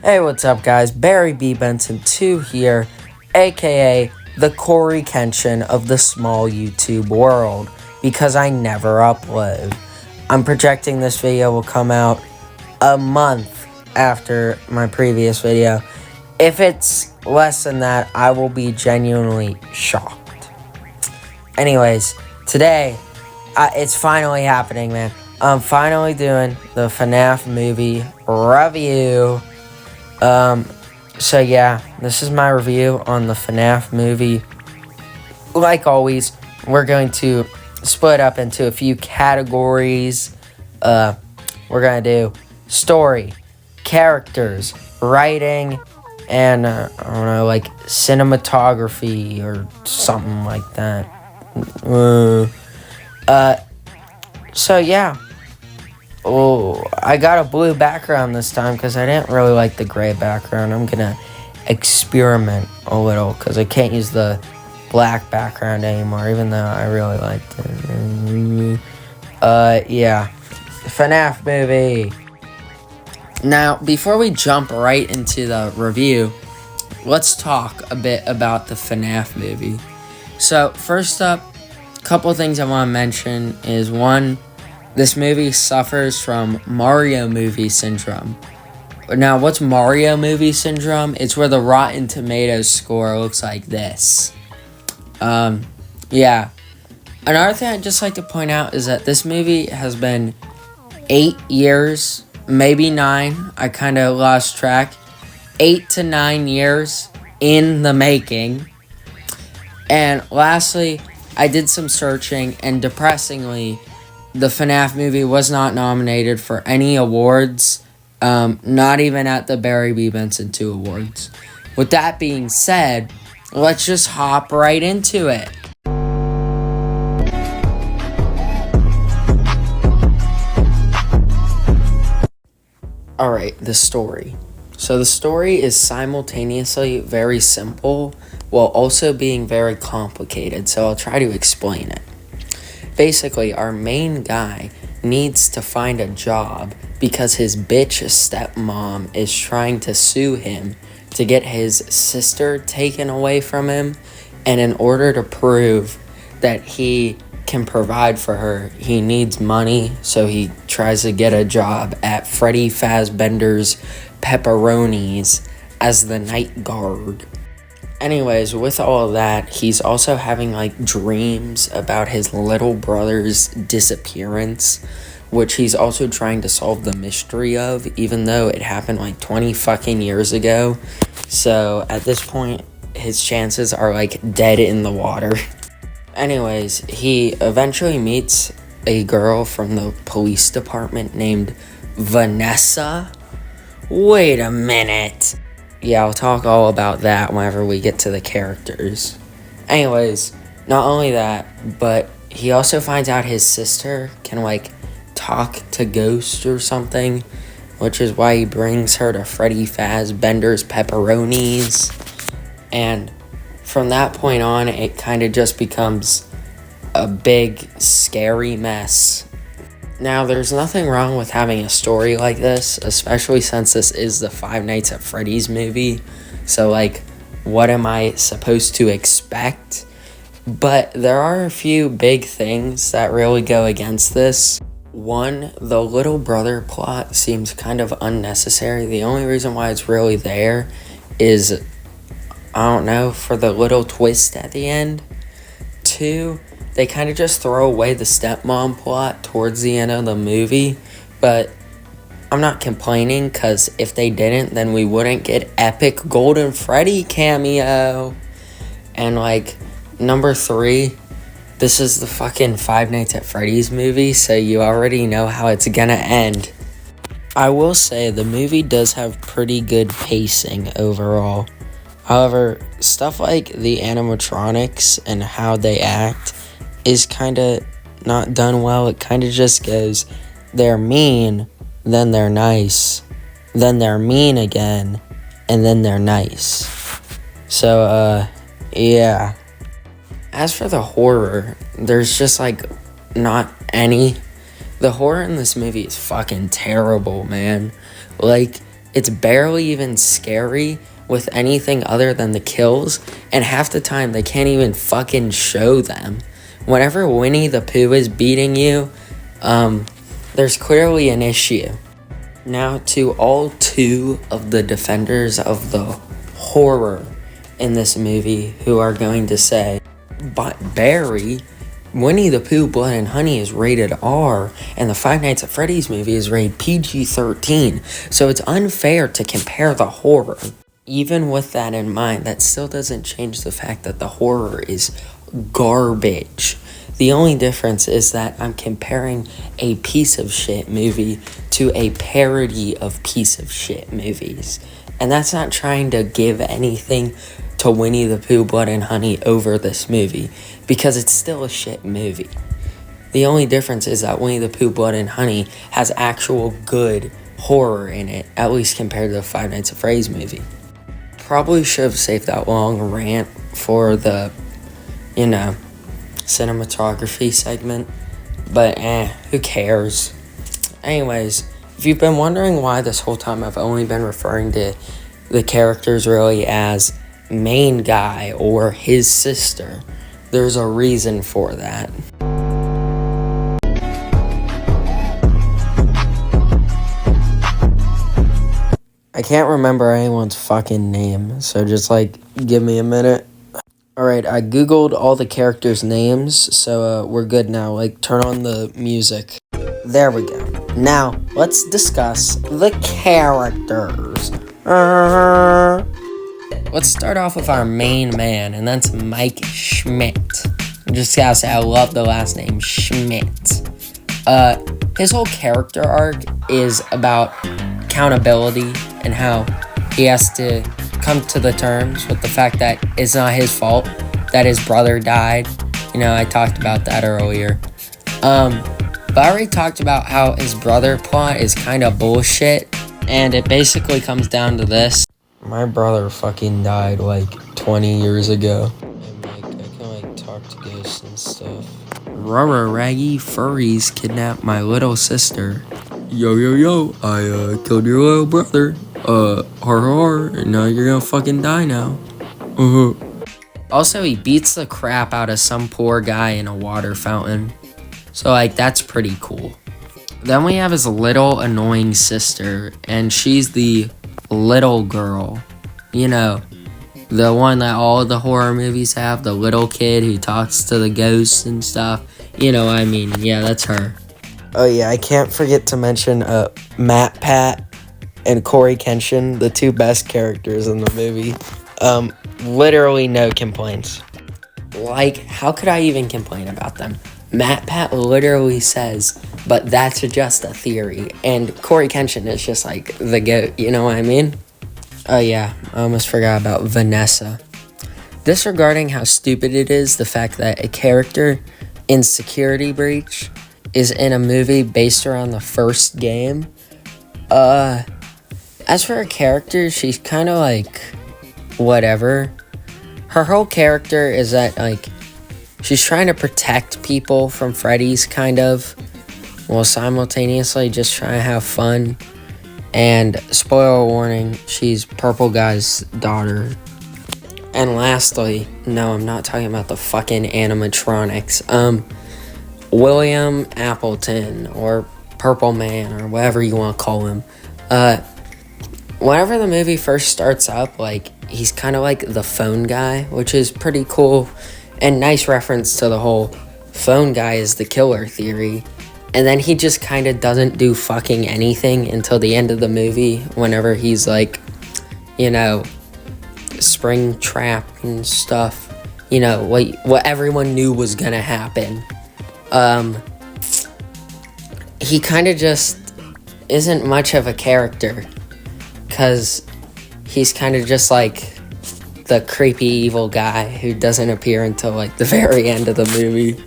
Hey, what's up, guys? Barry B. Benson 2 here, aka the Corey Kenshin of the small YouTube world, because I never upload. I'm projecting this video will come out a month after my previous video. If it's less than that, I will be genuinely shocked. Anyways, today, it's finally happening, man. I'm finally doing the FNAF movie review. So yeah, this is my review on the FNAF movie. Like always, we're going to split up into a few categories. We're gonna do story, characters, writing, and I don't know, like cinematography or something like that. So yeah. Oh, I got a blue background this time because I didn't really like the gray background. I'm gonna experiment a little because I can't use the black background anymore, even though I really liked it. Yeah. FNAF movie. Now, before we jump right into the review, let's talk a bit about the FNAF movie. So, first up, a couple things I want to mention is one, this movie suffers from Mario movie syndrome. Now, what's Mario movie syndrome? It's where the Rotten Tomatoes score looks like this. Yeah. Another thing I'd just like to point out is that this movie has been 8 years, maybe 9. I kind of lost track. 8 to 9 years in the making. And lastly, I did some searching, and depressingly, the FNAF movie was not nominated for any awards, not even at the Barry B. Benson 2 Awards. With that being said, let's just hop right into it. Alright, the story. So the story is simultaneously very simple while also being very complicated, so I'll try to explain it. Basically, our main guy needs to find a job because his bitch stepmom is trying to sue him to get his sister taken away from him, and in order to prove that he can provide for her, he needs money, so he tries to get a job at Freddy Fazbender's Pepperonis as the night guard. Anyways, with all of that, he's also having, like, dreams about his little brother's disappearance, which he's also trying to solve the mystery of, even though it happened, like, 20 fucking years ago. So, at this point, his chances are, like, dead in the water. Anyways, he eventually meets a girl from the police department named Vanessa. Wait a minute. Yeah, I'll talk all about that whenever we get to the characters. Anyways, not only that, but he also finds out his sister can, like, talk to ghosts or something, which is why he brings her to Freddy Fazbender's Pepperonis. And from that point on, it kind of just becomes a big, scary mess. Now, there's nothing wrong with having a story like this, especially since this is the Five Nights at Freddy's movie. So, like, what am I supposed to expect? But there are a few big things that really go against this. One, the little brother plot seems kind of unnecessary. The only reason why it's really there is, I don't know, for the little twist at the end. Two, they kind of just throw away the stepmom plot towards the end of the movie, but I'm not complaining, because if they didn't, then we wouldn't get epic Golden Freddy cameo. And, like, number 3, this is the fucking Five Nights at Freddy's movie, so you already know how it's gonna end. I will say the movie does have pretty good pacing overall. However, stuff like the animatronics and how they act is kind of not done well. It kind of just goes, they're mean, then they're nice, then they're mean again, and then they're nice. So, yeah. As for the horror, there's just, like, not any. The horror in this movie is fucking terrible, man. Like, it's barely even scary with anything other than the kills, and half the time they can't even fucking show them. Whenever Winnie the Pooh is beating you, there's clearly an issue. Now, to all two of the defenders of the horror in this movie who are going to say, but Barry, Winnie the Pooh Blood and Honey is rated R, and the Five Nights at Freddy's movie is rated PG-13, so it's unfair to compare the horror. Even with that in mind, that still doesn't change the fact that the horror is garbage. The only difference is that I'm comparing a piece of shit movie to a parody of piece of shit movies. And that's not trying to give anything to Winnie the Pooh Blood and Honey over this movie, because it's still a shit movie. The only difference is that Winnie the Pooh Blood and Honey has actual good horror in it, at least compared to the Five Nights at Freddy's movie. Probably should have saved that long rant for the, cinematography segment, but who cares? Anyways, if you've been wondering why this whole time I've only been referring to the characters really as main guy or his sister, there's a reason for that. I can't remember anyone's fucking name, so just, give me a minute. Alright, I googled all the characters' names, so we're good now. Turn on the music. There we go. Now, let's discuss the characters. Let's start off with our main man, and that's Mike Schmidt. Just gotta say, I love the last name, Schmidt. His whole character arc is about accountability and how he has to come to the terms with the fact that it's not his fault that his brother died. I talked about that earlier. But I already talked about how his brother plot is kind of bullshit, and it basically comes down to this. My brother fucking died 20 years ago. And I can talk to ghosts and stuff. Rara raggy furries kidnapped my little sister. Yo, I killed your little brother. Har, and now you're gonna fucking die now. Also, he beats the crap out of some poor guy in a water fountain. So, that's pretty cool. Then we have his little annoying sister, and she's the little girl. The one that all the horror movies have, the little kid who talks to the ghosts and stuff. Yeah, that's her. Oh yeah, I can't forget to mention Matt Pat and Corey Kenshin, the two best characters in the movie. Literally no complaints. How could I even complain about them? Matt Pat literally says, but that's just a theory. And Corey Kenshin is just the goat, you know what I mean? Oh yeah, I almost forgot about Vanessa. Disregarding how stupid it is, the fact that a character in Security Breach is in a movie based around the first game. As for her character, she's kind of whatever. Her whole character is that she's trying to protect people from Freddy's kind of, while simultaneously just trying to have fun. And spoiler warning, she's Purple Guy's daughter. And lastly, no, I'm not talking about the fucking animatronics. William Appleton, or Purple Man, or whatever you want to call him. Whenever the movie first starts up, he's kind of like the phone guy, which is pretty cool. And nice reference to the whole phone guy is the killer theory. And then he just kind of doesn't do fucking anything until the end of the movie, whenever he's spring trap and stuff. What everyone knew was gonna happen. He kind of just isn't much of a character, because he's kind of just the creepy evil guy who doesn't appear until the very end of the movie.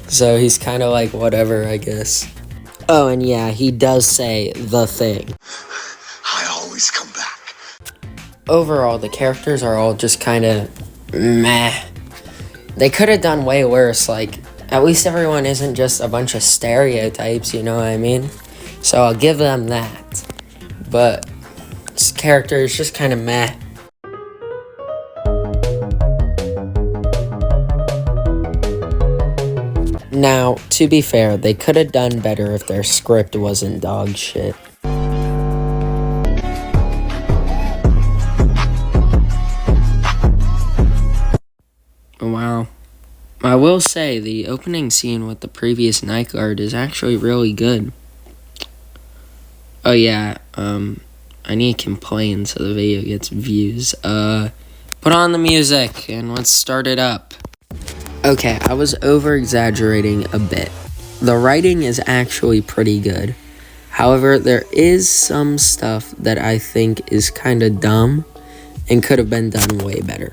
So he's kind of whatever, I guess. Oh, and yeah, he does say the thing. I always come back. Overall, the characters are all just kind of meh. They could have done way worse. Like, at least everyone isn't just a bunch of stereotypes, you know what I mean? So I'll give them that. But this character is just kind of meh. Now, to be fair, they could have done better if their script wasn't dog shit. Wow. I will say, the opening scene with the previous night guard is actually really good. Oh yeah, I need to complain so the video gets views. Put on the music and let's start it up. Okay, I was over-exaggerating a bit. The writing is actually pretty good. However, there is some stuff that I think is kind of dumb and could have been done way better.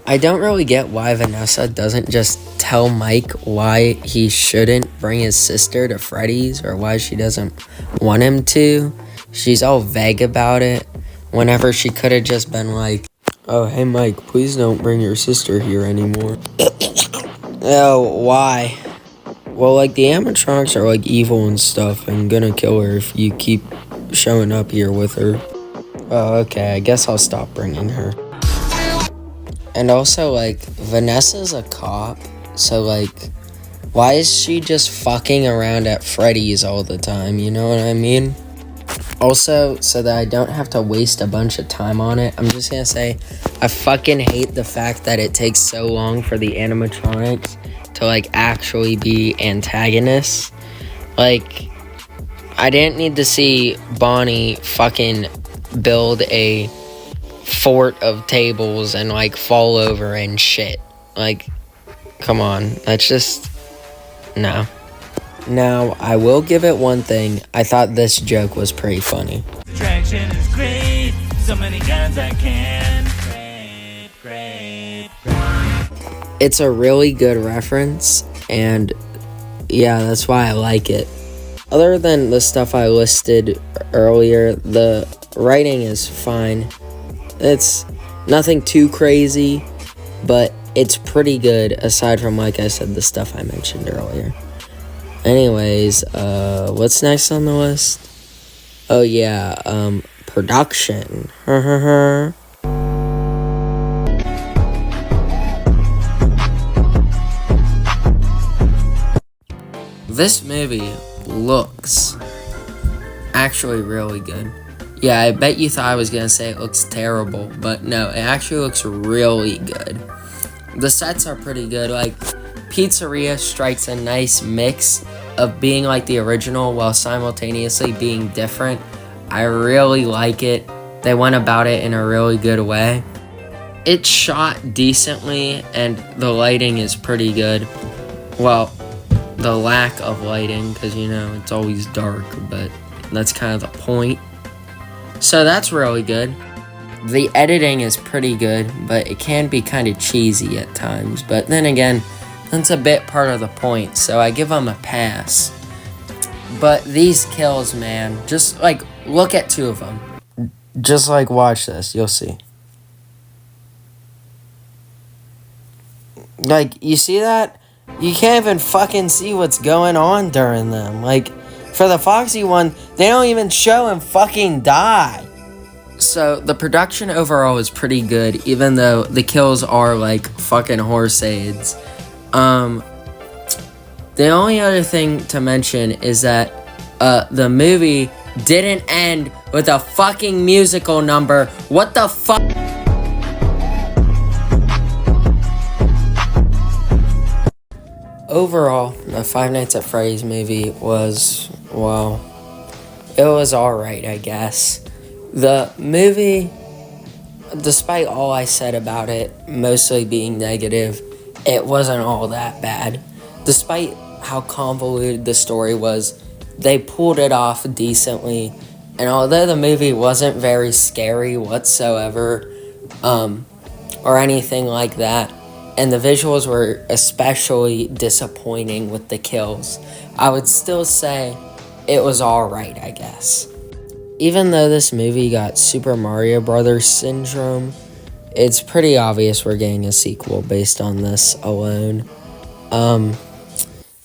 I don't really get why Vanessa doesn't just tell Mike why he shouldn't bring his sister to Freddy's or why she doesn't want him to. She's all vague about it, whenever she could have just been like, "Oh, hey Mike, please don't bring your sister here anymore." Oh, why? Well, like, the animatronics are, like, evil and stuff and gonna kill her if you keep showing up here with her. Oh, okay, I guess I'll stop bringing her. And also, like, Vanessa's a cop, so, like, why is she just fucking around at Freddy's all the time, you know what I mean? Also, so that I don't have to waste a bunch of time on it, I'm just gonna say, I fucking hate the fact that it takes so long for the animatronics to, like, actually be antagonists. Like, I didn't need to see Bonnie fucking build a fort of tables and, like, fall over and shit. Like, come on, that's just, no. Now, I will give it one thing. I thought this joke was pretty funny. Attraction is great. So many guns I can. Great. It's a really good reference, and yeah, that's why I like it. Other than the stuff I listed earlier, the writing is fine. It's nothing too crazy, but it's pretty good, aside from, like I said, the stuff I mentioned earlier. Anyways, what's next on the list? Oh yeah, production. This movie looks actually really good. Yeah, I bet you thought I was gonna say it looks terrible, but no, it actually looks really good. The sets are pretty good. Like, Pizzeria strikes a nice mix of being like the original while simultaneously being different. I really like it. They went about it in a really good way. It's shot decently and the lighting is pretty good. Well, the lack of lighting, because, you know, it's always dark, but that's kind of the point. So that's really good. The editing is pretty good, but it can be kind of cheesy at times. But then again, that's a bit part of the point, so I give them a pass. But these kills, man, just, like, look at two of them. Just, like, watch this, you'll see. Like, you see that? You can't even fucking see what's going on during them. Like, for the Foxy one, they don't even show him fucking die. So, the production overall is pretty good, even though the kills are, like, fucking horse aids. The only other thing to mention is that the movie didn't end with a fucking musical number. What the fuck? Overall, the Five Nights at Freddy's movie was, well, it was alright, I guess. The movie, despite all I said about it, mostly being negative, it wasn't all that bad. Despite how convoluted the story was, they pulled it off decently. And although the movie wasn't very scary whatsoever, or anything like that, and the visuals were especially disappointing with the kills. I would still say it was alright, I guess. Even though this movie got Super Mario Brothers syndrome, it's pretty obvious we're getting a sequel based on this alone. And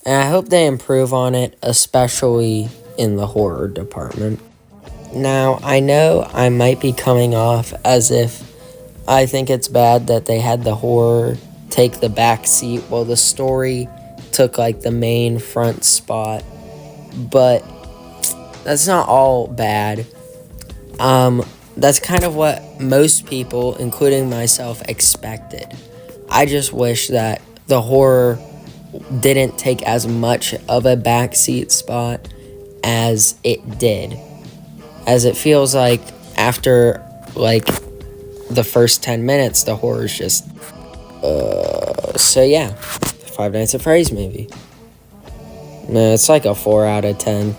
I hope they improve on it, especially in the horror department. Now, I know I might be coming off as if I think it's bad that they had the horror take the back seat while the story took like the main front spot, but that's not all bad. That's kind of what most people, including myself, expected. I just wish that the horror didn't take as much of a backseat spot as it did. As it feels like after like the first 10 minutes, the horror's just... So yeah, Five Nights at Freddy's movie. No, it's like a 4 out of 10.